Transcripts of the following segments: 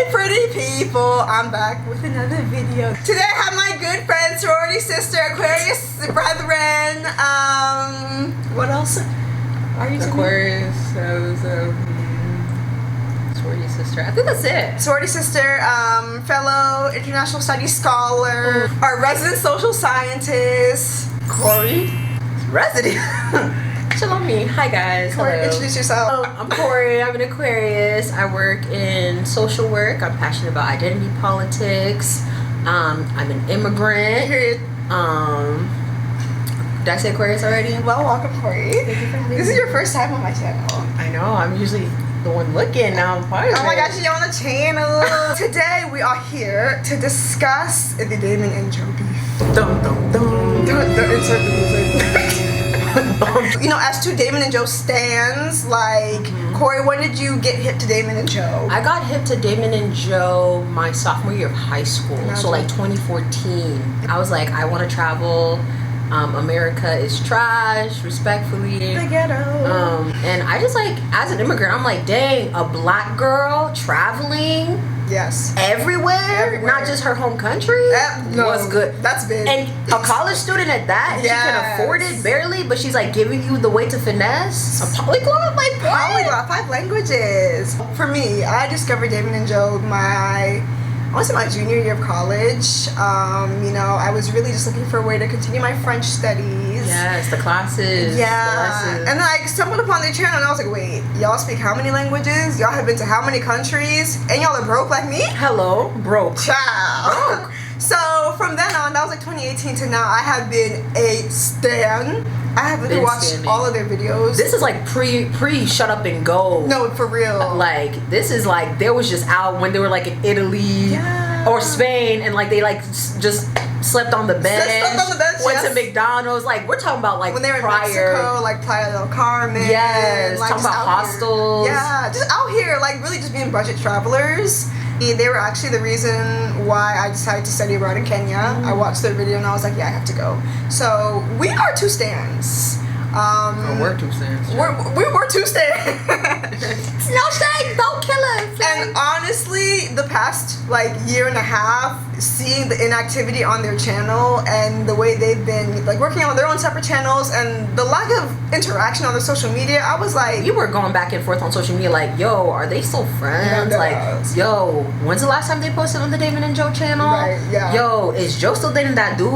Hey pretty people, I'm back with another video. Today I have my good friend, sorority sister, Aquarius brethren, what else are you Aquarius, sorority sister. I think that's it. Sorority sister, fellow international studies scholar, our resident social scientist, Corey, resident. Shalom me. Hi guys. Corey, hello. introduce yourself. I'm Corey. I'm an Aquarius. I work in social work. I'm passionate about identity politics. I'm an immigrant. Period. Did I say Aquarius already? Well, welcome, Corey. Thank you for having This me. is your first time on my channel. I know. I'm usually the one looking. Now I'm part of it. Oh my gosh, you're on the channel. Today we are here to discuss the Damon and Joe beef. Dum dum dum. Don't insert the music. You know, as two Damon and Joe stans, like, Corey, when did you get hip to Damon and Joe? I got hip to Damon and Joe my sophomore year of high school. Imagine. So like 2014. I was like, I want to travel. America is trash, respectfully. The ghetto. And I just like, as an immigrant, I'm like, dang, a black girl traveling Yes. everywhere, not just her home country, No, was good. That's big. And a college student at that, she can Yes. afford it barely, but she's like giving you the way to finesse. A polyglot, like what? Polyglot, 5 languages. For me, I discovered Damon and Joe I want to say my junior year of college. You know, I was really just looking for a way to continue my French studies. Yes, the classes. Yeah. The lessons. And then I stumbled upon their channel and I was like, wait, y'all speak how many languages? Y'all have been to how many countries? And y'all are broke like me? Hello, broke. Ciao. So from then on, that was like 2018 to now, I have been a stan. I have literally watched standing. all of their videos. This is like pre Shut Up and Go. No, for real. Like this is like they was just out when they were like in Italy or Spain and like they like just slept on the bench. Slept on the bench, Went yes. to McDonald's. Like we're talking about like when they were prior. in Mexico, like Playa del Carmen. Yes, like, talking just about out here. hostels. Yeah, just out here, like really just being budget travelers. They were actually the reason why I decided to study abroad in Kenya. I watched their video and I was like, yeah, I have to go. So we are two stans. We're two stans. We're two stans. No shade, don't kill us. And honestly, the past like year and a half, seeing the inactivity on their channel and the way they've been like working on their own separate channels and the lack of interaction on their social media, I was like, You were going back and forth on social media like, yo, are they still friends? Yeah, Like, yo, when's the last time they posted on the Damon and Joe channel? Right, yeah. Yo, is Joe still dating that dude?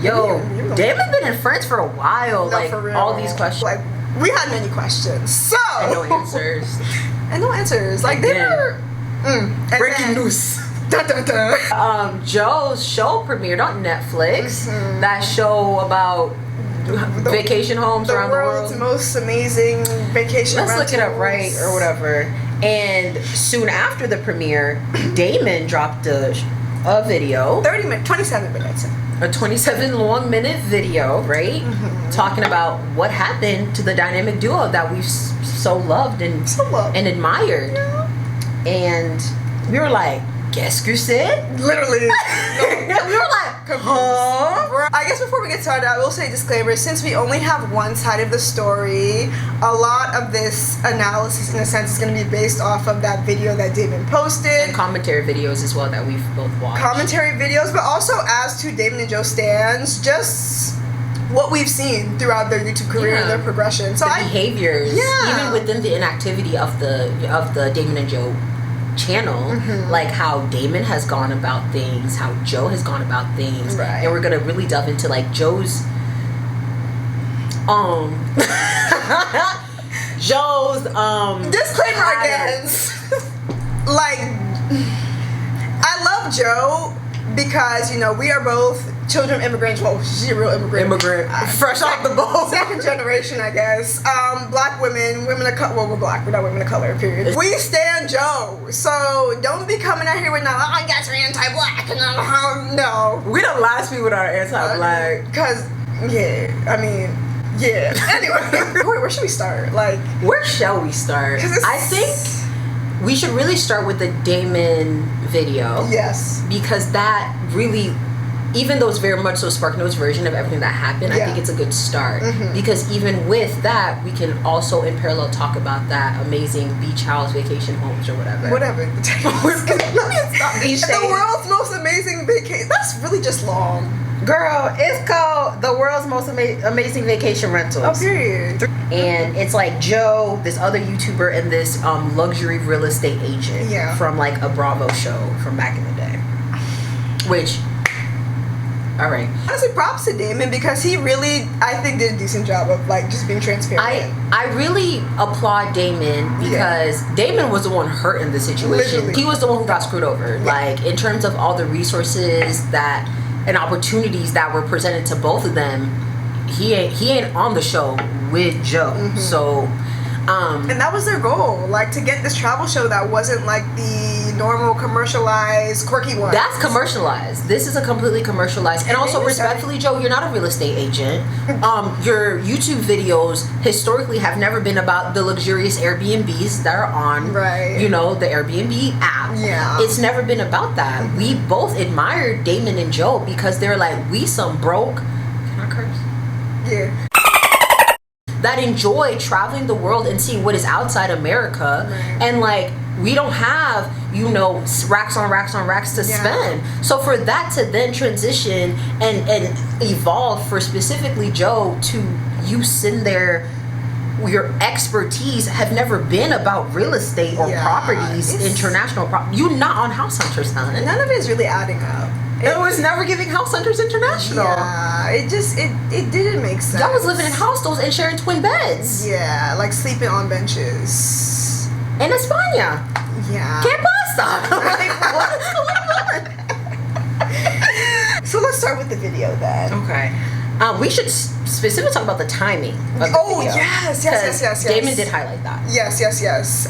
Yo, Yeah. Damon been in friends for a while. no, like, for real. all these questions. Like, we had many questions. So And no answers. And no answers. Like they Again. were and Breaking then- news. Dun, dun, dun. Joe's show premiered on Netflix. That show about vacation homes The around world's the world. most amazing vacation Let's look it up right or whatever. And soon after the premiere, Damon dropped a video, 30 minutes, 27 minutes. a 27 long minute video, right? Talking about what happened to the dynamic duo that we've so loved and So loved. and admired. Yeah. And we were like, qu'est-ce que c'est? Literally. We were like, huh? I guess before we get started, I will say a disclaimer. Since we only have one side of the story, a lot of this analysis, in a sense, is going to be based off of that video that Damon posted. And commentary videos as well that we've both watched. Commentary videos, but also as to Damon and Joe stans, just what we've seen throughout their YouTube career and Yeah. their progression. So The behaviors, Yeah. even within the inactivity of the Damon and Joe channel, like how Damon has gone about things, how Joe has gone about things, Right. and we're gonna really delve into like Joe's disclaimer again. patterns. Like, I love Joe because, you know, we are both children of immigrants. Well, she's a real immigrant. fresh off the boat. Second generation, I guess. Black women of color. Well, we're black. We're not women of color, period. We stand Joe. So don't be coming out here with, no, I guess we're anti-black. And no. We the last people that are anti-black. Because, yeah, I mean, yeah. Anyway, where should we start? Like, Where shall we start? 'cause it's- I think we should really start with the Damon video. yes. Because that really, even though it's very much so SparkNotes version of everything that happened, I Yeah. think it's a good start. Because even with that, we can also in parallel talk about that amazing beach house vacation homes or whatever. Whatever. each day. The world's most amazing vacation. That's really just long. Girl, it's called The World's Most Amazing Vacation Rentals. Oh, period. And it's like Joe, this other YouTuber, and this luxury real estate agent from like a Bravo show from back in the day. Which, all right. Honestly, props to Damon because he really, I think, did a decent job of like just being transparent. I really applaud Damon because Damon was the one hurt in the situation. Literally. He was the one who got screwed over. Yeah. Like in terms of all the resources that and opportunities that were presented to both of them, he ain't on the show with Joe. Mm-hmm. So and that was their goal, like to get this travel show that wasn't like the normal commercialized quirky one. That's commercialized. This is a completely commercialized. And also respectfully, Joe, you're not a real estate agent. Your YouTube videos historically have never been about the luxurious Airbnbs that are on you know, the Airbnb app. Yeah. It's never been about that. Mm-hmm. We both admired Damon and Joe because they're like, we some broke, can I curse? Yeah, that enjoy traveling the world and seeing what is outside America. And like we don't have, you know, racks on racks on racks to spend. So for that to then transition and evolve for specifically Joe to you sitting there, your expertise have never been about real estate or properties, international property. You're not on House Hunters, son. None of it is really adding up. It was never giving House Hunters International. Yeah, it didn't make sense. Y'all was living in hostels and sharing twin beds. Yeah, like sleeping on benches. In España. Yeah. ¿Qué pasa? Like, what's going on? So let's start with the video then. Okay. We should specifically talk about the timing of the video. Yes. Damon did highlight that. Yes.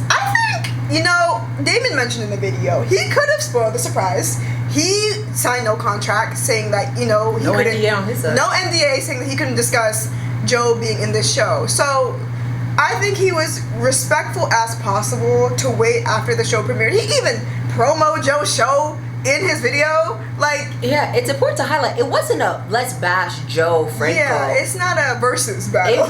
I think, you know, Damon mentioned in the video, he could have spoiled the surprise. He signed no contract saying that, you know, he couldn't. NDA on his side. No NDA saying that he couldn't discuss Joe being in this show. So I think he was respectful as possible to wait after the show premiered. He even promoted Joe's show in his video. Like, yeah, it's important to highlight it wasn't a let's bash Joe Franco. Yeah, it's not a versus battle.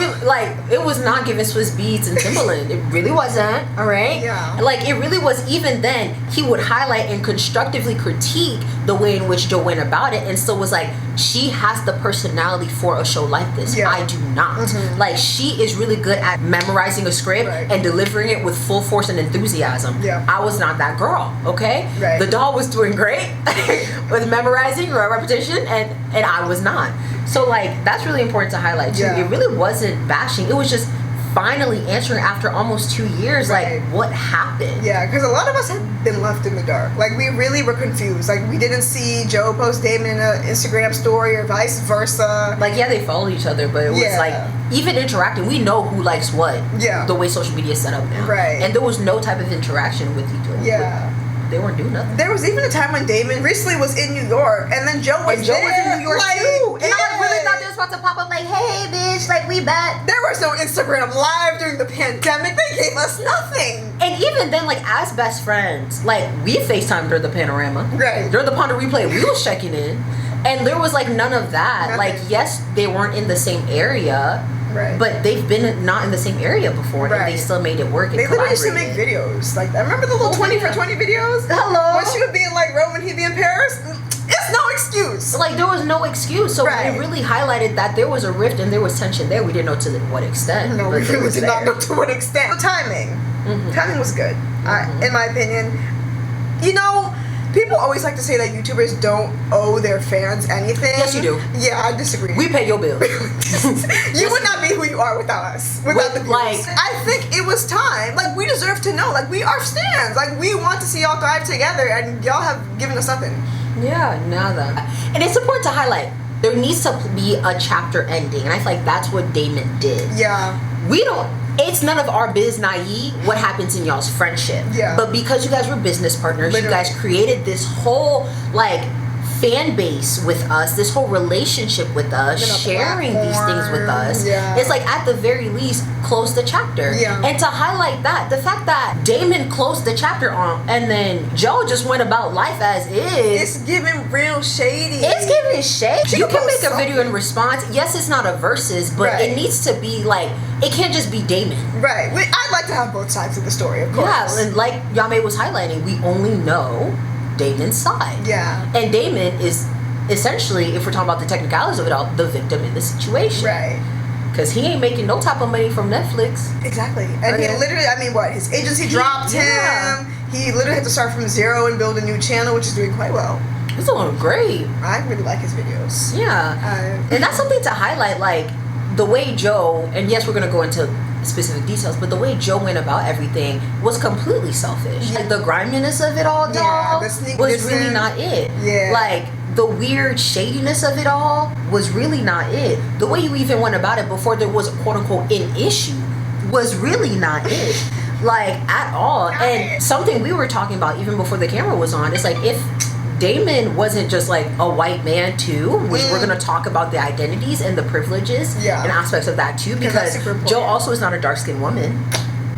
It was not giving Swiss Beats and Timbaland. It really wasn't. All right. Yeah. Like it really was. Even then, he would highlight and constructively critique the way in which Joe went about it, and still was like, she has the personality for a show like this. Yeah. I do not. Mm-hmm. Like she is really good at memorizing a script and delivering it with full force and enthusiasm. Yeah. I was not that girl. Okay. Right. The doll was doing great with memorizing or repetition, and I was not. So like that's really important to highlight too. It really wasn't bashing. It was just finally answering after almost 2 years like what happened. Yeah, because a lot of us had been left in the dark. Like we really were confused. Like we didn't see Joe post Damon in an Instagram story or vice versa. Like they followed each other, but it was like even interacting, we know who likes what. Yeah. The way social media is set up now. Right. And there was no type of interaction with each other. Yeah. They weren't doing nothing. There was even a time when Damon recently was in New York, and then Joe was in New York too. And I really thought they was about to pop up like, hey, bitch, like we bet. There was no Instagram Live during the pandemic. They gave us nothing. And even then, like as best friends, like we FaceTimed during the panorama. Right. During the Ponder replay, we was checking in. And there was like none of that. Nothing. Like, yes, they weren't in the same area. Right. But they've been not in the same area before, and they still made it work. They literally used to make videos. Like, I remember the little 20 for 20 videos? Hello. When she would be in, like, Rome and he'd be in Paris? It's no excuse. Like, there was no excuse. So it really highlighted that there was a rift and there was tension there. We didn't know to what extent. No, we really did not know to what extent. The timing. Mm-hmm. Timing was good, in my opinion. You know, people always like to say that YouTubers don't owe their fans anything. Yes, you do. Yeah, I disagree. We pay your bills. You would not be who you are without us. Without the views. Like, I think it was time. Like, we deserve to know. Like, we are fans. Like, we want to see y'all thrive together, and y'all have given us nothing. Yeah, nada. And it's important to highlight, there needs to be a chapter ending, and I feel like that's what Damon did. Yeah. It's none of our biz naive what happens in y'all's friendship. Yeah. But because you guys were business partners, Literally. you guys created this whole like fan base with us, this whole relationship with us, sharing these things with us. Yeah. It's like at the very least close the chapter. Yeah. And to highlight that, the fact that Damon closed the chapter on and then Joe just went about life as is. It's giving real shady. It's giving shade. You can make a something. video in response. Yes, it's not a versus, but it needs to be like, it can't just be Damon. Right. I'd like to have both sides of the story, of course. Yeah, and like Yame was highlighting, we only know Damon's side. Yeah. And Damon is essentially, if we're talking about the technicalities of it all, the victim in the situation. Right. Because he ain't making no type of money from Netflix. Exactly. And he literally, I mean, what? His agency dropped him. He literally had to start from zero and build a new channel, which is doing quite well. It's doing great. I really like his videos. Yeah. And that's something to highlight, like, the way Joe, and yes, we're going to go into specific details, but the way Joe went about everything was completely selfish. Like, the griminess of it all, dog, was really not it. Yeah. Like, the weird shadiness of it all was really not it. The way you even went about it before there was a quote-unquote an issue was really not it. Like, at all. And something we were talking about even before the camera was on, it's like, if Damon wasn't just like a white man too, which we're going to talk about the identities and the privileges and aspects of that too, because Joe also is not a dark-skinned woman.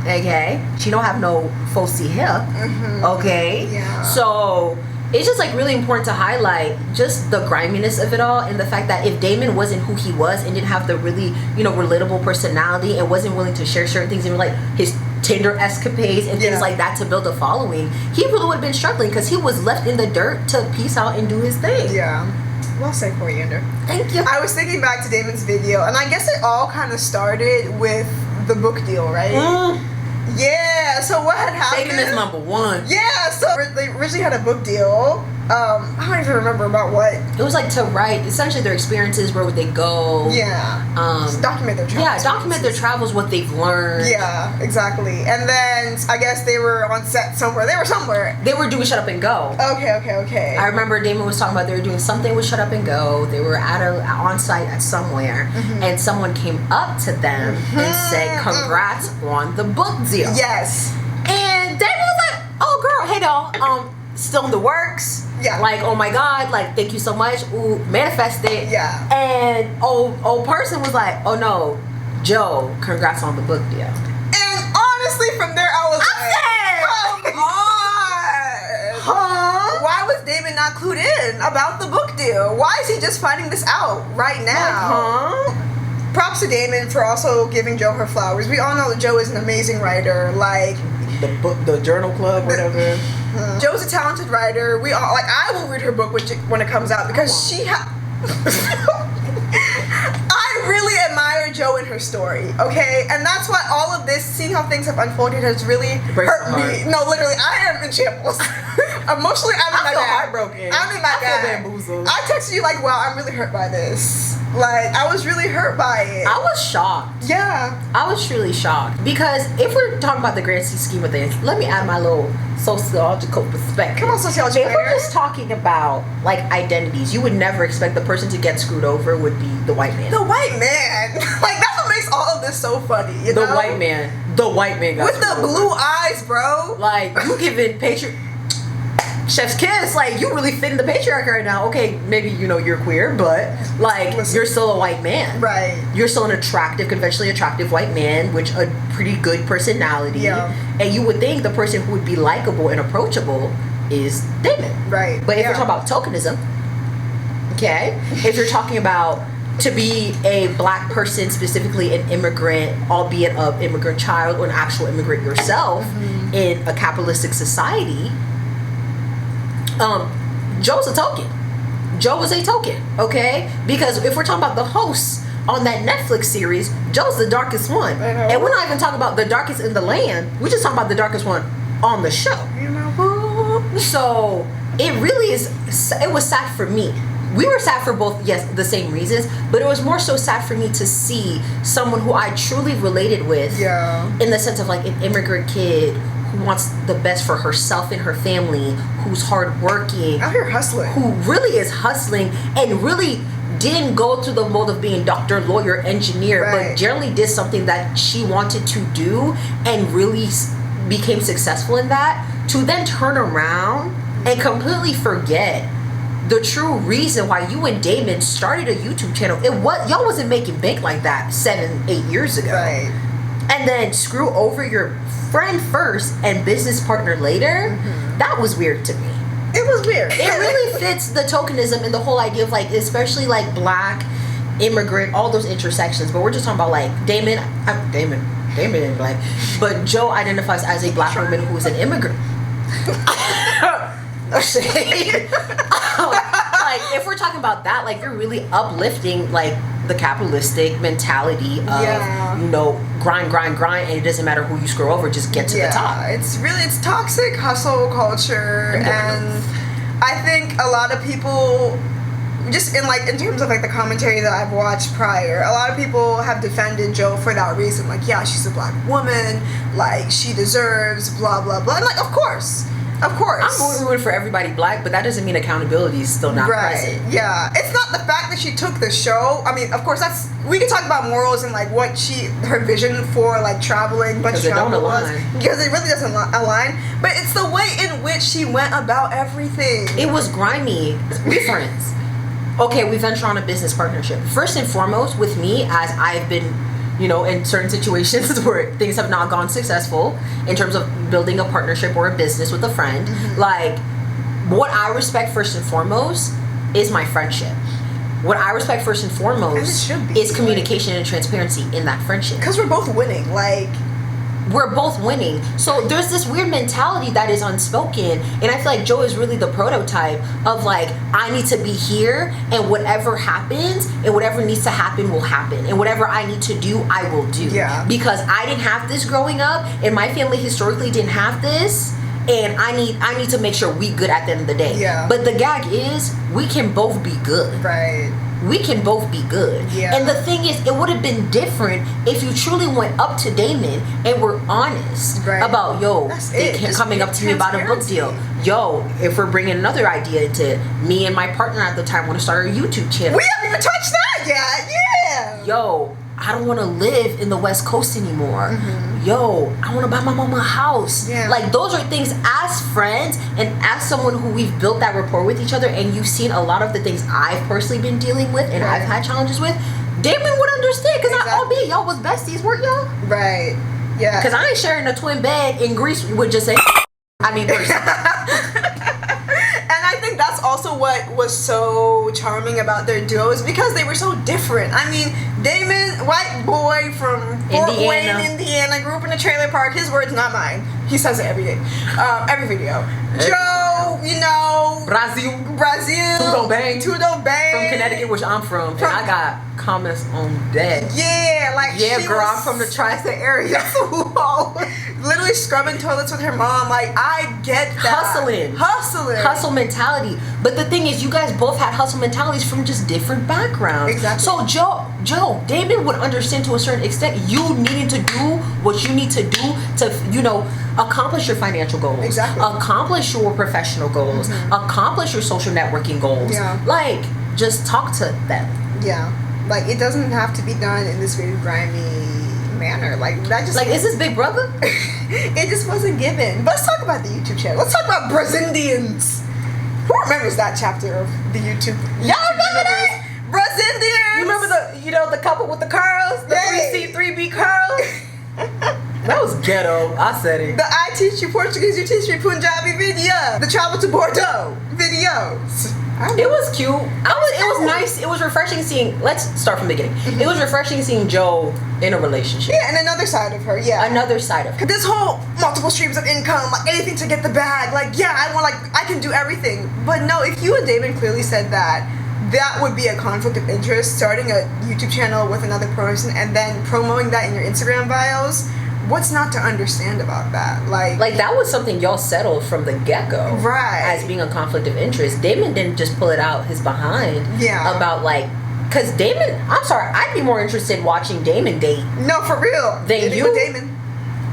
Okay? She don't have no falsy hair. Okay? Yeah. So it's just like really important to highlight just the griminess of it all, and the fact that if Damon wasn't who he was and didn't have the really, you know, relatable personality and wasn't willing to share certain things, even like his Tinder escapades and things like that to build a following, he really would have been struggling because he was left in the dirt to peace out and do his thing. Yeah. Well said, Coriander. Thank you. I was thinking back to Damon's video, and I guess it all kind of started with the book deal, right? Yeah, so what had happened? Taking this #1. Yeah, so they originally had a book deal. I don't even remember about what. It was like to write essentially their experiences, where would they go? Yeah. Just document their travels. Yeah, document their travels, what they've learned. Yeah, exactly. And then I guess they were on set somewhere. They were somewhere. They were doing Shut Up and Go. Okay. I remember Damon was talking about they were doing something with Shut Up and Go. They were on site at somewhere, and someone came up to them and said, "Congrats on the book deal." Yes. And Damon was like, "Oh, girl, hey, doll, still in the works." Yeah. Like, oh my God, like, thank you so much. Ooh, manifest it. Yeah. And old person was like, "Oh no, Joe, congrats on the book deal." And honestly, from there I was like, come on. Huh? Why was Damon not clued in about the book deal? Why is he just finding this out right now? Props to Damon for also giving Joe her flowers. We all know that Joe is an amazing writer. Like, the journal club, whatever. Joe's a talented writer. We all, like, I will read her book when it comes out because I really admire Jo and her story, okay? And that's why all of this, seeing how things have unfolded, has really hurt me. No, literally, I am in shambles. Emotionally, I'm in my bag. Heartbroken. I'm in my bag. I feel bamboozled. I texted you like, wow, I'm really hurt by this. Like, I was really hurt by it. I was shocked. Yeah. I was truly shocked. Because if we're talking about the grand scheme of things, let me add my little sociological perspective. Come on, sociology. If we're just talking about, like, identities, you would never expect the person to get screwed over would be the white man. The white man. Like, that's what makes all of this so funny, you know? The white man got with the screwed blue over. eyes, bro. Like, you giving chef's kiss, like, you really fit in the patriarchy right now. Okay, maybe, you know, you're queer, but, like, you're still a white man. Right. You're still an attractive, conventionally attractive white man with a pretty good personality. Yeah. And you would think the person who would be likable and approachable is Damon. Right. But if you're talking about tokenism, okay, if you're talking about to be a black person, specifically an immigrant, albeit an immigrant child or an actual immigrant yourself in a capitalistic society, Joe's a token. Joe was a token, okay? Because if we're talking about the hosts on that Netflix series, Joe's the darkest one. And we're not even talking about the darkest in the land. We're just talking about the darkest one on the show. You know? So it really is, it was sad for me. We were sad for both, yes, the same reasons, but it was more so sad for me to see someone who I truly related with, in the sense of like an immigrant kid who wants the best for herself and her family, who's hardworking, out here hustling, who really is hustling and really didn't go through the mold of being doctor, lawyer, engineer, but generally did something that she wanted to do and really became successful in that, to then turn around and completely forget the true reason why you and Damon started a YouTube channel. Y'all wasn't making bank like that 7-8 years ago. And then screw over your friend first and business partner later. That was weird to me. It was weird. It really fits the tokenism and the whole idea of, like, especially like black, immigrant, all those intersections. But we're just talking about like Damon ain't black, but Joe identifies as a black woman who is an immigrant. Like, if we're talking about that, like, you're really uplifting, like, the capitalistic mentality of, you know, grind, and it doesn't matter who you screw over, just get to the top. It's toxic hustle culture, and I think a lot of people, just in terms of like the commentary that I've watched prior, a lot of people have defended Jo for that reason. Like, yeah, she's a black woman, like she deserves blah blah blah. And like, of course. I'm rooting for everybody black, but that doesn't mean accountability is still not present. Yeah, it's not the fact that she took the show. I mean, of course, we can talk about morals and like what her vision for like traveling, but because it don't align. Because it really doesn't align. But it's the way in which she went about everything. It was grimy. We friends. Okay, we venture on a business partnership. First and foremost, with me, as I've been, you know, in certain situations where things have not gone successful in terms of building a partnership or a business with a friend, like, what I respect first and foremost is my friendship. What I respect first and foremost is communication and transparency in that friendship. Because we're both winning, we're both winning. So there's this weird mentality that is unspoken, and I feel like Jo is really the prototype of like, I need to be here, and whatever happens and whatever needs to happen will happen, and whatever I need to do, I will do. Yeah. Because I didn't have this growing up, and my family historically didn't have this, and I need to make sure we good at the end of the day. Yeah. But the gag is, we can both be good. Right. We can both be good. Yeah. And the thing is, it would have been different if you truly went up to Damon and were honest about, coming up to me about a book deal. Yo, if we're bringing another idea into me and my partner at the time want to start a YouTube channel. We haven't even touched that yet. Yeah. Yo, I don't want to live in the West Coast anymore. Yo, I want to buy my mama a house. Yeah. Like, those are things as friends and as someone who we've built that rapport with each other, and you've seen a lot of the things I've personally been dealing with and I've had challenges with. Damon would understand, because albeit y'all was besties, weren't y'all? Right. Yeah. Because I ain't sharing a twin bed in Greece with just say, I mean, personally. And I think that's also what was so charming about their duo, is because they were so different. I mean, Damon, white boy from Fort Wayne, Indiana, grew up in a trailer park. His words, not mine. He says it every day, every video. Jo, you know, Brazil, Tudo bang, from Connecticut, which I'm from, and I got comments on that. Yeah, like, girl, I'm from the tri-state area. Literally scrubbing toilets with her mom. Like, I get that. Hustle mentality. But the thing is, you guys both had hustle mentalities from just different backgrounds. Exactly. So Jo, Damon would understand to a certain extent you needing to do what you need to do to, you know, accomplish your financial goals. Exactly. Accomplish your professional goals. Accomplish your social networking goals. Yeah. Like, just talk to them. Yeah. Like, it doesn't have to be done in this very grimy manner. Like, that just... Like, is this Big Brother? It just wasn't given. But let's talk about the YouTube channel. Let's talk about Brazilians. Who remembers that chapter of the YouTube? Y'all remember that? Brazilians. You remember the couple with the curls? The 3C, 3B curls? That was ghetto. I said it. The I teach you Portuguese, you teach me Punjabi video. The travel to Bordeaux videos. It was cute. It was nice. It was refreshing seeing. Let's start from the beginning. It was refreshing seeing Jo in a relationship. Yeah, and another side of her. Yeah, another side of her. This whole multiple streams of income, like anything to get the bag. Like, yeah, I can do everything. But no, if you and Damon clearly said that would be a conflict of interest. Starting a YouTube channel with another person and then promoting that in your Instagram bios. What's not to understand about that? Like that was something y'all settled from the get-go. Right. As being a conflict of interest. Damon didn't just pull it out his behind. Yeah. About because Damon, I'm sorry, I'd be more interested in watching Damon date. No, for real. Than you. With Damon.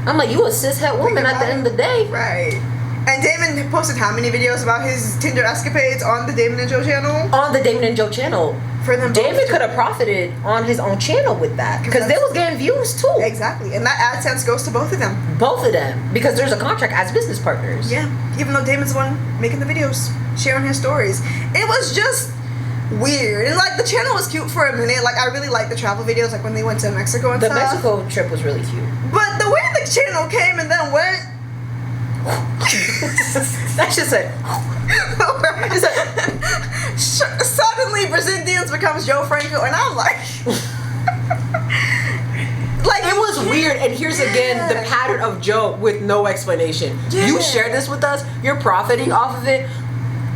I'm like, you a cishet woman at the end of the day. Right. And Damon posted how many videos about his Tinder escapades on the Damon and Jo channel? On the Damon and Jo channel. For them, Damon could have profited on his own channel with that, because they was getting views too. Exactly, and that AdSense goes to both of them. Both of them, because there's a contract as business partners. Yeah, even though Damon's the one making the videos, sharing his stories. It was just weird, and like the channel was cute for a minute. Like, I really liked the travel videos, like when they went to Mexico and stuff. The Mexico trip was really cute. But the way the channel came and then went. That's just it. Suddenly Brazilians becomes Joe Franco, and I'm like, it was weird. And here's again the pattern of Jo with no explanation. You share this with us, you're profiting off of it.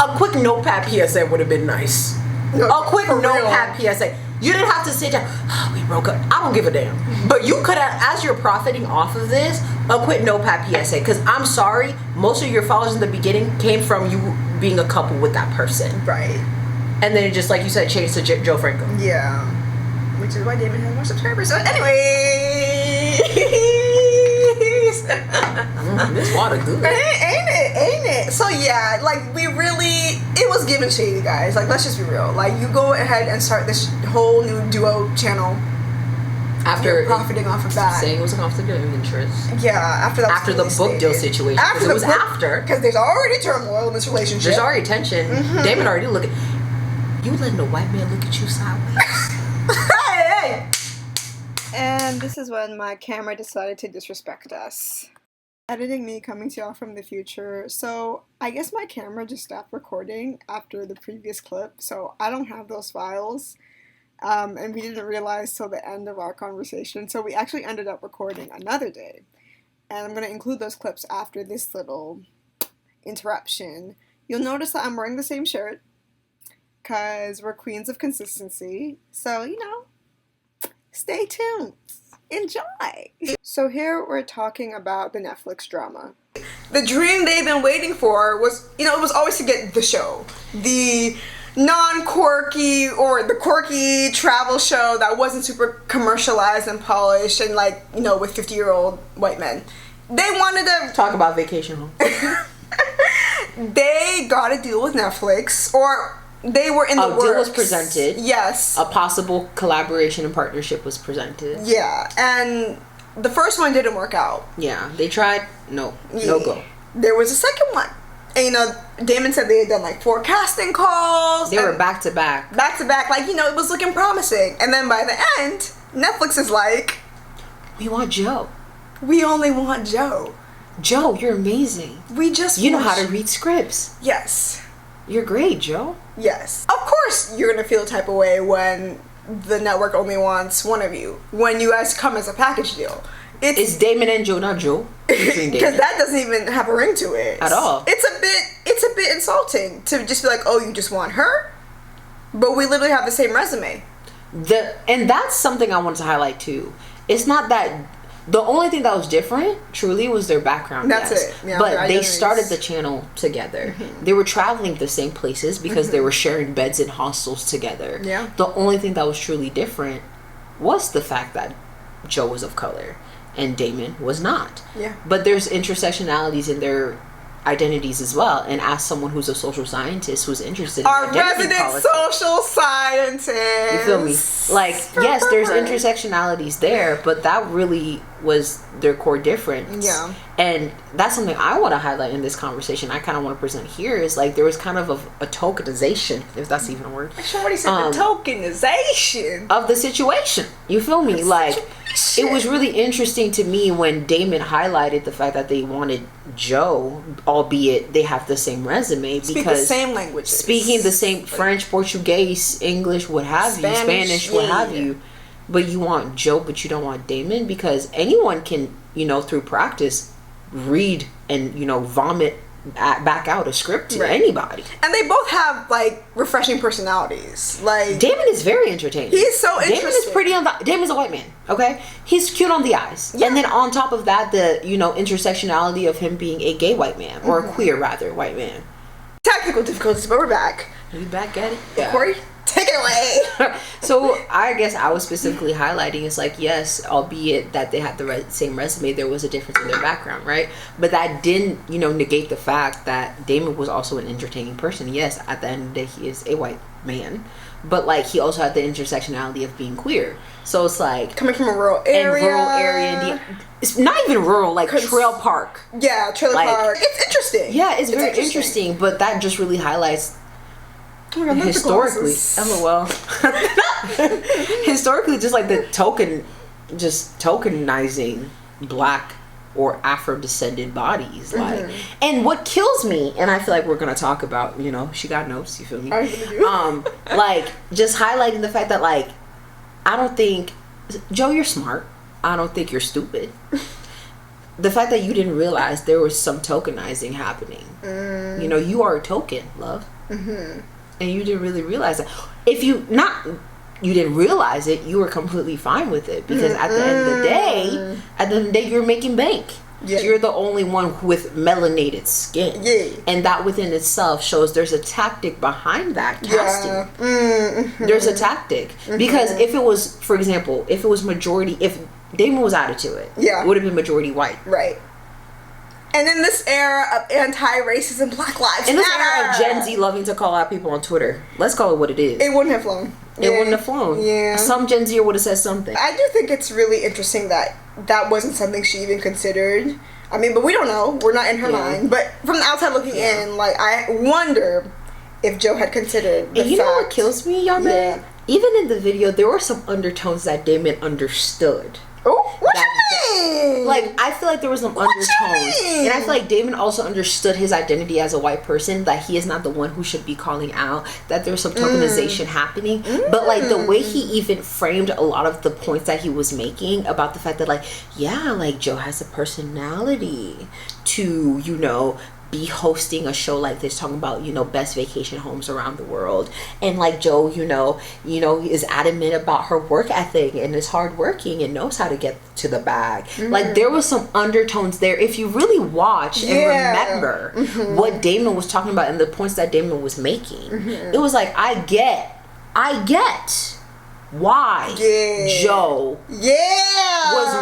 A quick notepad PSA would have been nice. No, a quick for notepad real. PSA. You didn't have to sit down. Oh, we broke up. I don't give a damn. But you could have, as you're profiting off of this, a quick notepad PSA. Because I'm sorry, most of your followers in the beginning came from you being a couple with that person. Right. And then it just, like you said, changed to Joe Franco. Yeah. Which is why Damon has more subscribers. So anyways. This water good. Ain't it? So yeah, like we really, it was giving shady, guys. Like let's just be real. Like you go ahead and start this whole new duo channel After profiting off of that. saying it was a conflict of interest. Yeah, after that. After the book deal situation. After It was after. Because there's already turmoil in this relationship. There's already tension. Damon already looking. You letting a white man look at you sideways? Hey! And this is when my camera decided to disrespect us. Editing me coming to y'all from the future. So I guess my camera just stopped recording after the previous clip. So I don't have those files. And we didn't realize till the end of our conversation. So we actually ended up recording another day. And I'm going to include those clips after this little interruption. You'll notice that I'm wearing the same shirt. Because we're queens of consistency. So, you know, stay tuned. Enjoy. So here we're talking about the Netflix drama. The dream they've been waiting for was, you know, it was always to get the show. The non-quirky or the quirky travel show that wasn't super commercialized and polished and like, you know, with 50-year-old white men. They wanted to Talk about Vacation Home. They got a deal with Netflix, or they were in the works. A deal was presented. Yes. A possible collaboration and partnership was presented. Yeah, and the first one didn't work out. Yeah, they tried. No go. There was a second one. And, you know, Damon said they had done like 4 casting calls. They were back to back. Back to back. Like, you know, it was looking promising. And then by the end, Netflix is like, we want Joe. We only want Joe. Joe, you're amazing. We just You know how to read scripts. Yes. You're great, Joe. Yes. Of course you're going to feel a type of way when the network only wants one of you. When you guys come as a package deal. It's DamonAndJo, not Joe. Because that doesn't even have a ring to it. At all. It's a bit insulting to just be like, oh, you just want her? But we literally have the same resume. And that's something I wanted to highlight too. It's not that... The only thing that was different, truly, was their background. That's yes. it. Yeah, but they started the channel together. Mm-hmm. They were traveling the same places because they were sharing beds in hostels together. Yeah. The only thing that was truly different was the fact that Joe was of color and Damon was not. Yeah. But there's intersectionalities in their identities as well. And as someone who's a social scientist who's interested in our identity resident politics, social scientist. you feel me? Like, yes, there's intersectionalities there, but that really was their core difference. Yeah. And that's something I want to highlight in this conversation. I kind of want to present here is like there was kind of a tokenization, if that's even a word. Actually, what he said, the tokenization of the situation. You feel me? Like, it was really interesting to me when Damon highlighted the fact that they wanted Joe, albeit they have the same resume, speaking because the same languages, speaking the same French, Portuguese, English, what have you, Spanish, what have you. But you want Joe, but you don't want Damon, because anyone can, you know, through practice, read and, you know, vomit back out a script to anybody. And they both have like refreshing personalities. Like Damon is very entertaining. He's so interesting. Damon is pretty on the. Damon's a white man, okay? He's cute on the eyes, and then on top of that, the intersectionality of him being a gay white man, or a queer rather white man. Technical difficulties, but we're back. We back at it. Yeah. Corey, take it away. So I guess I was specifically highlighting is like, yes, albeit that they had the same resume, there was a difference in their background, right? But that didn't, negate the fact that Damon was also an entertaining person. Yes, at the end of the day, he is a white man, but like he also had the intersectionality of being queer. So it's like coming from a rural area. It's not even rural, like Trail Park. Yeah, Trailer Park. It's interesting. Yeah, it's very interesting, but that just really highlights. Oh my God, historically, LOL. Historically, just like the tokenizing black or Afro-descended bodies, like, and what kills me, and I feel like we're gonna talk about, she got notes. You feel me? Like just highlighting the fact that, like, I don't think Joe, you're smart. I don't think you're stupid. the fact that you didn't realize there was some tokenizing happening. You know, you are a token, love. And you didn't really realize that. If you didn't realize it, you were completely fine with it, because at the end of the day, you're making bank. Yeah. You're the only one with melanated skin. Yeah. And that within itself shows there's a tactic behind that casting. Yeah. There's a tactic. Because if it was, for example, if it was majority, if Damon was added to it, it would have been majority white. Right. And in this era of anti-racism, Black Lives Matter. In this era of Gen Z loving to call out people on Twitter, let's call it what it is. It wouldn't have flown. It wouldn't have flown. Yeah. Some Gen Zer would have said something. I do think it's really interesting that that wasn't something she even considered. I mean, but we don't know. We're not in her mind. But from the outside looking in, like, I wonder if Joe had considered the and you know what kills me, y'all, man? Even in the video, there were some undertones that Damon understood. Oh, what you mean? Like, I feel like there was some undertones. And I feel like Damon also understood his identity as a white person, that he is not the one who should be calling out that there's some tokenization happening. But, like, the way he even framed a lot of the points that he was making about the fact that, like, yeah, like, Joe has a personality to, you know, be hosting a show like this, talking about, you know, best vacation homes around the world, and like Joe, you know, is adamant about her work ethic and is hardworking and knows how to get to the bag. Like, there was some undertones there. If you really watch and remember what Damon was talking about and the points that Damon was making, it was like, I get why Joe was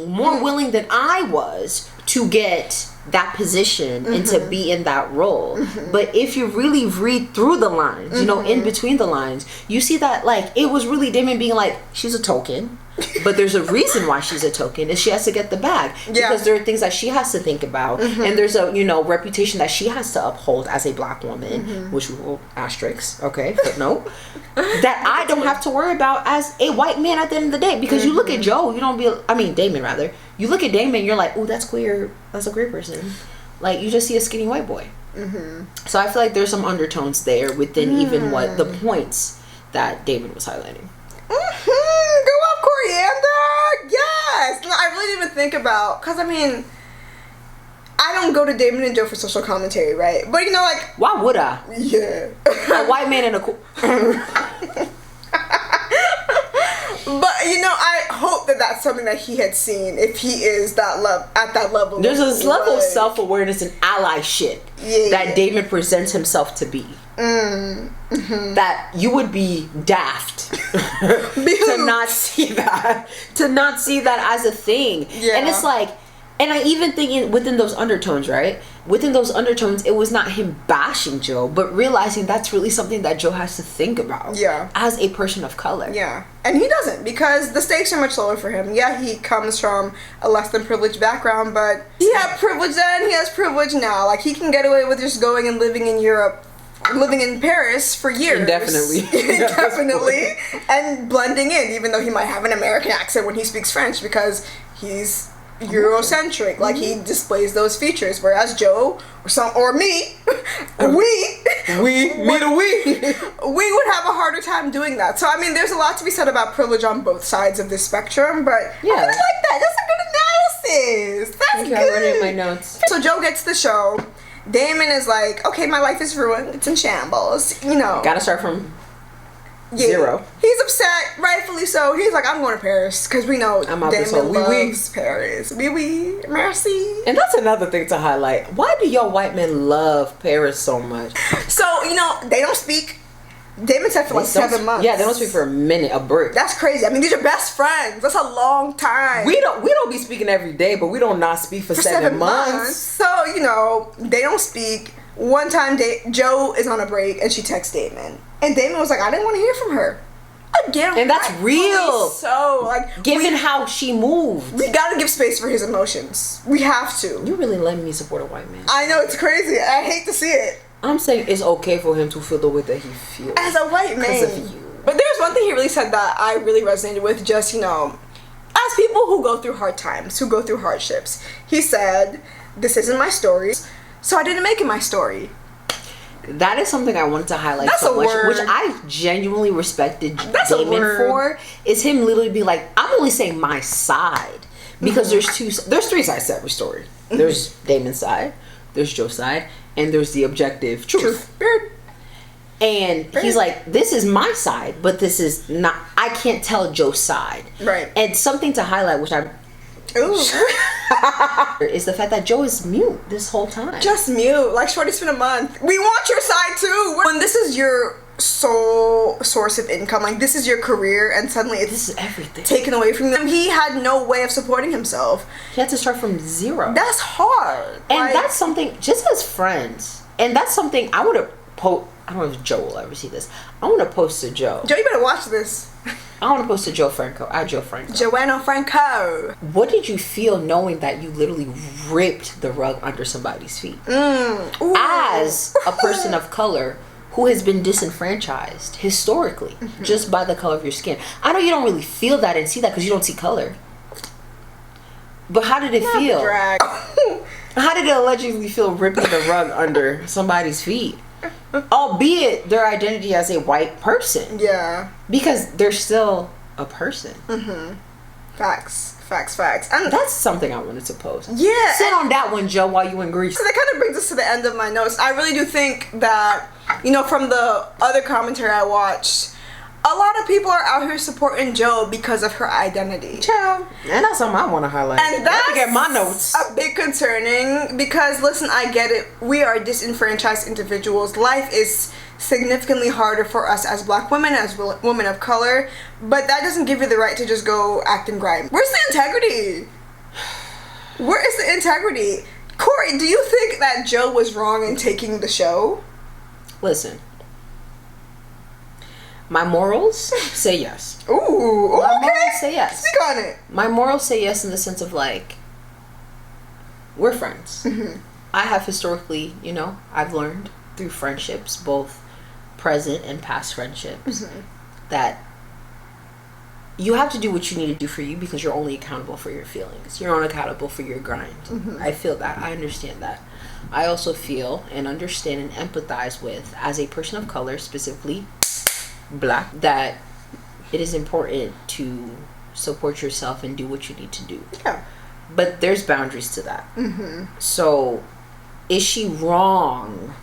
more willing than I was to get that position and to be in that role. But if you really read through the lines, you know, in between the lines, you see that, like, it was really Damon being like, she's a token, but there's a reason why she's a token, is she has to get the bag, because there are things that she has to think about, and there's a, you know, reputation that she has to uphold as a Black woman, which we will asterisk, okay, footnote, that I don't have to worry about as a white man at the end of the day. Because you look at Joe, you don't be, I mean Damon rather, you look at Damon, you're like, oh, that's queer, that's a queer person. Like, you just see a skinny white boy. So I feel like there's some undertones there within even what the points that Damon was highlighting. Go up, Coriander! Yes! No, I really didn't even think about, because I mean, I don't go to Damon and Joe for social commentary, right? But you know, like, why would I? Yeah. A white man in a But you know, I hope that that's something that he had seen, if he is that at that level. There's this level of self-awareness and allyship that Damon presents himself to be. That you would be daft to not see that as a thing. And it's like, and I even think within those undertones, right? Within those undertones, it was not him bashing Joe, but realizing that's really something that Joe has to think about. Yeah. As a person of color. Yeah. And he doesn't, because the stakes are much lower for him. Yeah, he comes from a less than privileged background, but he had privilege then, he has privilege now. Like, he can get away with just going and living in Europe, living in Paris for years. Indefinitely. Indefinitely. And blending in, even though he might have an American accent when he speaks French, because he's Eurocentric, like he displays those features, whereas Joe or me we would have a harder time doing that. So I mean, there's a lot to be said about privilege on both sides of this spectrum, but I really like that. That's a good analysis. That's good. I'm running my notes. So Joe gets the show. Damon is like, okay, my life is ruined, it's in shambles, you know, gotta start from zero. He's upset, rightfully so. He's like, I'm going to Paris, because we know Damon loves Paris. Oui, merci. And that's another thing to highlight. Why do y'all white men love Paris so much? So, you know, they don't speak. Damon said for like 7 months. Yeah, they don't speak for a minute, a break. That's crazy. I mean, these are best friends. That's a long time. We don't be speaking every day, but we don't not speak for 7 months. So, you know, they don't speak. One time, Joe is on a break, and she texts Damon. And Damon was like, I didn't want to hear from her. Again, and that's real. So, like, given how she moved, we gotta give space for his emotions. We have to. You really let me support a white man. I know, it's crazy. I hate to see it. I'm saying it's okay for him to feel the way that he feels as a white man. Because of you. But there's one thing he really said that I really resonated with. Just, you know, as people who go through hard times, who go through hardships, he said, "This isn't my story, so I didn't make it my story." That is something I wanted to highlight so much, which I genuinely respected Damon for, is him literally be like, I'm only saying my side. Because there's three sides to every story. There's Damon's side, there's Joe's side, and there's the objective truth. And he's like, this is my side, but this is not, I can't tell Joe's side. Right. And something to highlight, which I is the fact that Joe is mute this whole time. Just mute. Like, shorty's been a month. We want your side too. When this is your sole source of income, like this is your career, and suddenly this is everything taken away from him. He had no way of supporting himself. He had to start from zero. That's hard. And like, that's something, just as friends, and that's something I would have I don't know if Joe will ever see this. I want to post to Joe. Joe, you better watch this. I want to post to Joe Franco. Joe Franco. Joanna Franco. What did you feel knowing that you literally ripped the rug under somebody's feet? As a person of color who has been disenfranchised historically just by the color of your skin. I know you don't really feel that and see that because you don't see color. But how did it feel? Drag. How did it allegedly feel ripping the rug under somebody's feet? Albeit their identity as a white person. Yeah. Because they're still a person. Facts. And that's something I wanted to post. Yeah. Sit on that one, Joe, while you in Greece. So that kind of brings us to the end of my notes. I really do think that, you know, from the other commentary I watched, a lot of people are out here supporting Joe because of her identity. Child. And that's something I want to highlight. And that's get my notes. A bit concerning because, listen, I get it. We are disenfranchised individuals. Life is significantly harder for us as black women, as women of color. But that doesn't give you the right to just go act and grime. Where's the integrity? Where is the integrity? Corey, do you think that Joe was wrong in taking the show? Listen. My morals say yes. Ooh, My okay. morals say yes. Speak on it. My morals say yes in the sense of like, we're friends. I have historically, you know, I've learned through friendships, both present and past friendships, that you have to do what you need to do for you because you're only accountable for your feelings. You're only accountable for your grind. I feel that. I understand that. I also feel and understand and empathize with, as a person of color, specifically black, that it is important to support yourself and do what you need to do. Yeah. But there's boundaries to that. So, is she wrong?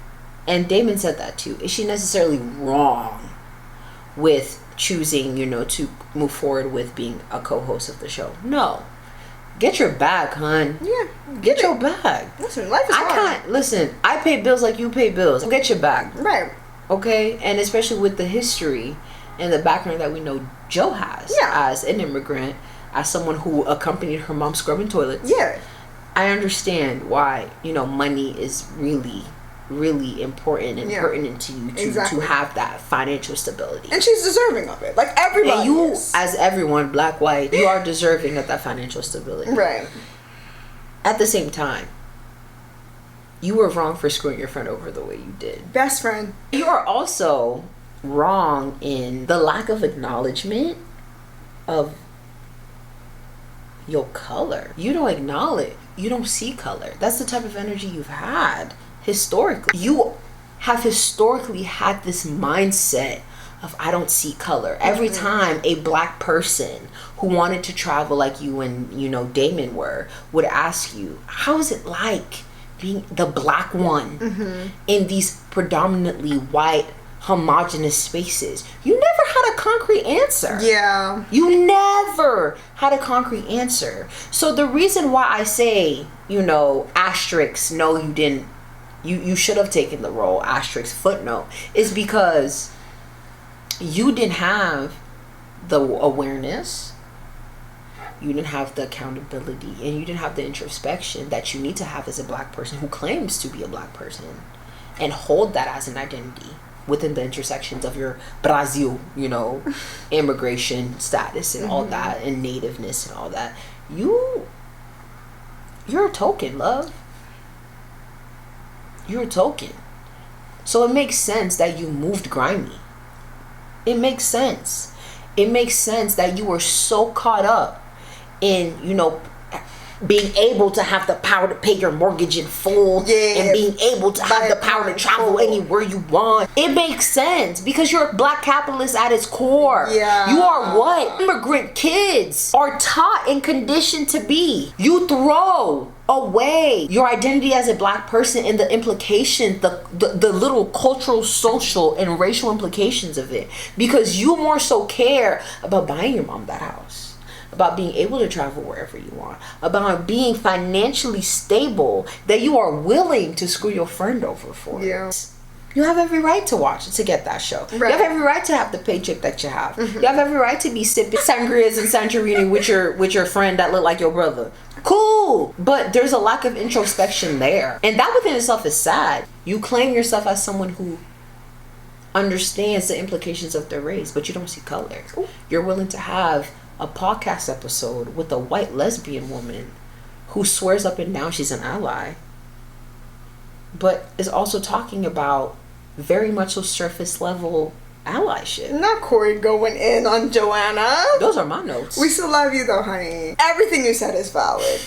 And Damon said that too. Is she necessarily wrong with choosing, you know, to move forward with being a co-host of the show? No. Get your bag, hun. Yeah. Get your bag. Listen, life is hard. I pay bills like you pay bills. Get your bag. Right. Okay? And especially with the history and the background that we know Joe has as an immigrant, as someone who accompanied her mom scrubbing toilets. Yeah. I understand why, you know, money is really, really important and pertinent to you to have that financial stability. And she's deserving of it. Like everybody. And you, is. as everyone, black, white, you are deserving of that financial stability. Right. At the same time, you were wrong for screwing your friend over the way you did. Best friend. You are also wrong in the lack of acknowledgement of your color. You don't acknowledge. You don't see color. That's the type of energy you've had historically. You have historically had this mindset of I don't see color. Every time a black person who wanted to travel like you and, you know, Damon would ask you, how is it like being the black one in these predominantly white homogenous spaces? You never had a concrete answer. Yeah. You never had a concrete answer. So the reason why I say, you know, asterisk, no, you didn't, you should have taken the role, asterisk, footnote, is because you didn't have the awareness, you didn't have the accountability, and you didn't have the introspection that you need to have as a black person who claims to be a black person and hold that as an identity within the intersections of your Brazil, you know, immigration status and all that, and nativeness and all that. You're a token, love. You're a token. So it makes sense that you moved grimy. It makes sense. It makes sense that you were so caught up in, you know, being able to have the power to pay your mortgage in full, and being able to have the power to travel anywhere you want. It makes sense because you're a black capitalist at its core. Yeah. You are what immigrant kids are taught and conditioned to be. You throw away your identity as a black person and the implications, the little cultural, social, and racial implications of it, because you more so care about buying your mom that house, about being able to travel wherever you want, about being financially stable, that you are willing to screw your friend over for. Yeah. You have every right to watch, to get that show. Right. You have every right to have the paycheck that you have. Mm-hmm. You have every right to be sipping sangrias and Santorini with your friend that look like your brother. Cool, but there's a lack of introspection there, and that within itself is sad. You claim yourself as someone who understands the implications of their race, but you don't see color. Ooh. You're willing to have a podcast episode with a white lesbian woman who swears up and down she's an ally, but is also talking about very much a surface level allyship. Not Corey going in on Joanna. Those are my notes. We still love you though, honey. Everything you said is valid.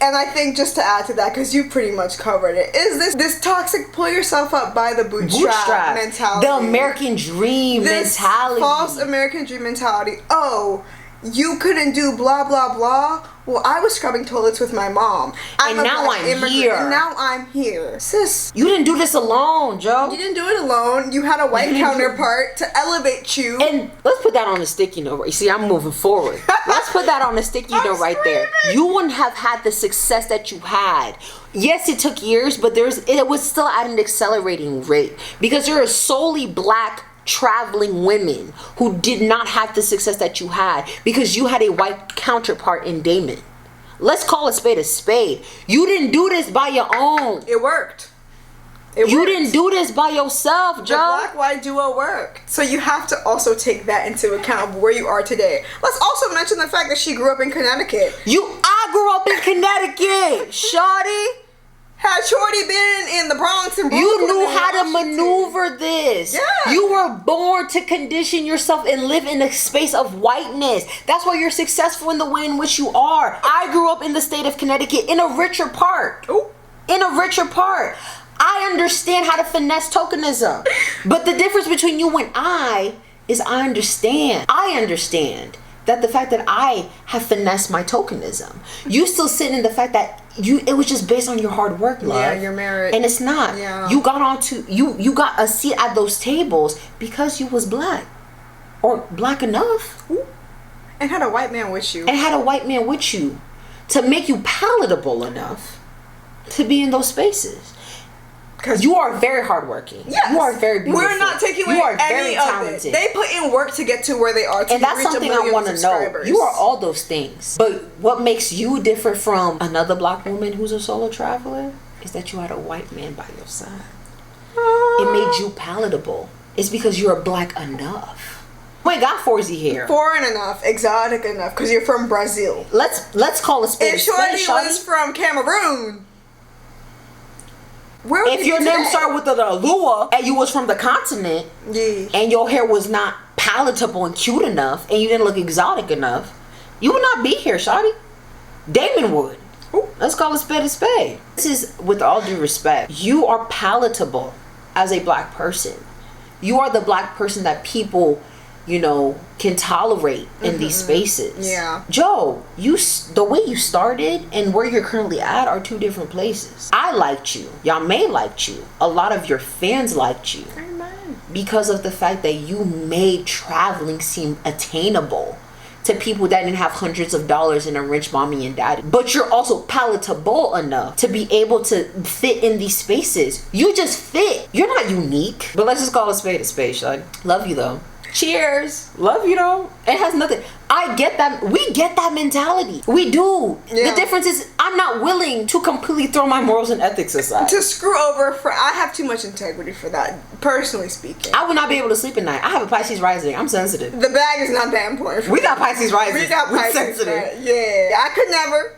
And I think just to add to that, because you pretty much covered it, is this toxic pull yourself up by the bootstrap mentality. The American dream mentality. False American dream mentality. Oh, you couldn't do blah, blah, blah. Well, I was scrubbing toilets with my mom. And now I'm here. And now I'm here. Sis. You didn't do this alone, Joe. You didn't do it alone. You had a white counterpart to elevate you. And let's put that on a sticky note. You see, I'm moving forward. Let's put that on a sticky note right there. You wouldn't have had the success that you had. Yes, it took years, but it was still at an accelerating rate. Because there are solely black traveling women who did not have the success that you had because you had a white counterpart in Damon. Let's call a spade a spade. You didn't do this by your own. It worked. You didn't do this by yourself, Joe. The black-white duo worked. So you have to also take that into account of where you are today. Let's also mention the fact that she grew up in Connecticut. I grew up in Connecticut, shawty. Had Shorty been in the Bronx and Brooklyn, you knew how to maneuver this. Yeah. You were born to condition yourself and live in a space of whiteness. That's why you're successful in the way in which you are. I grew up in the state of Connecticut in a richer part. Ooh. In a richer part. I understand how to finesse tokenism. But the difference between you and I is I understand that the fact that I have finessed my tokenism. You still sitting in the fact that it was just based on your hard work, love. Yeah, your merit. And it's not. Yeah. You got a seat at those tables because you was black. Or black enough. Ooh. And had a white man with you. To make you palatable enough to be in those spaces. Because you are very hardworking. Yes. You are very beautiful. We're not taking away any of it. They put in work to get to where they are. And that's something I want to know. You are all those things. But what makes you different from another black woman who's a solo traveler is that you had a white man by your side. It made you palatable. It's because you're black enough. We ain't got 4Z here. Foreign enough, exotic enough, because you're from Brazil. Let's call a spade. If Shorty was from Cameroon, if your name started with the Alua and you was from the continent, and your hair was not palatable and cute enough, and you didn't look exotic enough, you would not be here, shawty. Damon would. Ooh. Let's call a spade a spade. This is, with all due respect, you are palatable as a black person. You are the black person that people, can tolerate in these spaces. Yeah. Joe, the way you started and where you're currently at are two different places. I liked you. Yame liked you. A lot of your fans liked you. Amen. Because of the fact that you made traveling seem attainable to people that didn't have hundreds of dollars and a rich mommy and daddy. But you're also palatable enough to be able to fit in these spaces. You just fit. You're not unique. But let's just call a spade, Shud. Love you though. Cheers. Love you though. It has nothing. I get that. We get that mentality. We do. Yeah. The difference is I'm not willing to completely throw my morals and ethics aside. To screw over I have too much integrity for that, personally speaking. I would not be able to sleep at night. I have a Pisces rising. I'm sensitive. The bag is not that important. We got Pisces rising. We got Pisces. Sensitive. Yeah. I could never.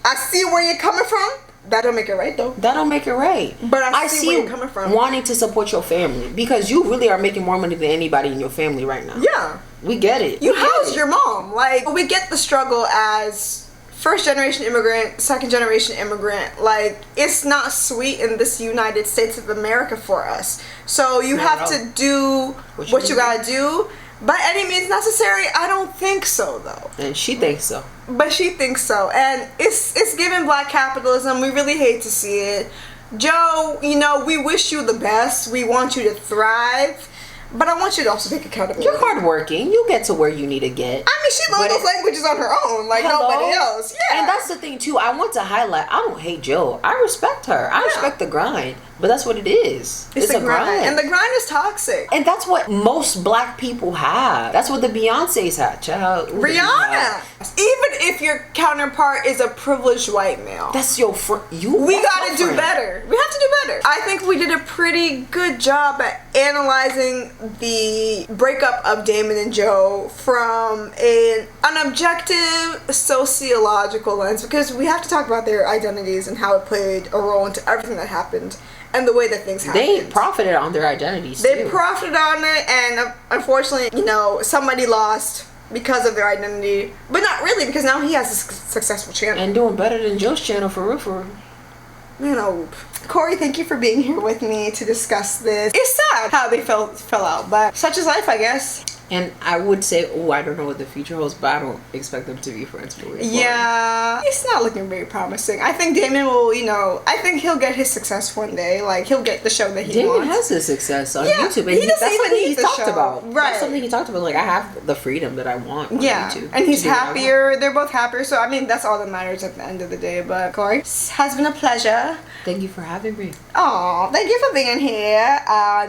I see where you're coming from. That don't make it right though. That don't make it right. But I see where you're coming from. Wanting to support your family because you really are making more money than anybody in your family right now. Yeah. We get it. You housed your mom. Like, we get the struggle as first generation immigrant, second generation immigrant, like, it's not sweet in this United States of America for us. So you have to do what you gotta do. By any means necessary, I don't think so, though. And she thinks so. But she thinks so. And it's given black capitalism. We really hate to see it. Joe, you know, we wish you the best. We want you to thrive. But I want you to also take accountability. You're hardworking. You'll get to where you need to get. I mean, she learned those languages on her own, like nobody else. Yeah. And that's the thing, too. I want to highlight, I don't hate Jill. I respect her. I respect the grind. But that's what it is. It's a grind. And the grind is toxic. And that's what most black people have. That's what the Beyonces had, child. Rihanna. Even if your counterpart is a privileged white male. That's your friend. We gotta do better. We have to do better. I think we did a pretty good job at analyzing the breakup of Damon and Joe from an objective sociological lens, because we have to talk about their identities and how it played a role into everything that happened. And the way that things happened. They profited on their identities, They profited on it, and unfortunately, you know, somebody lost because of their identity. But not really, because now he has a successful channel. And doing better than Joe's channel, for real, for real. You know, Corey, thank you for being here with me to discuss this. It's sad how they fell out, but such is life, I guess. And I would say, I don't know what the future holds, but I don't expect them to be friends moving forward. Yeah, it's not looking very promising. I think Damon will, you know, I think he'll get his success one day. Like, he'll get the show that he wants. Damon has his success on YouTube. And he doesn't even need the talked show. about. Right. That's something he talked about. Like, I have the freedom that I want on YouTube. And he's happier. They're both happier. So, I mean, that's all that matters at the end of the day. But, Corey, it has been a pleasure. Thank you for having me. Oh, thank you for being here.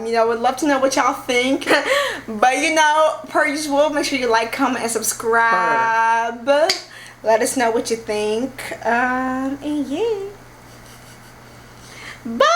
You know, would love to know what y'all think. But, you know, per usual, make sure you like, comment, and subscribe. Let us know what you think. And yeah. Bye.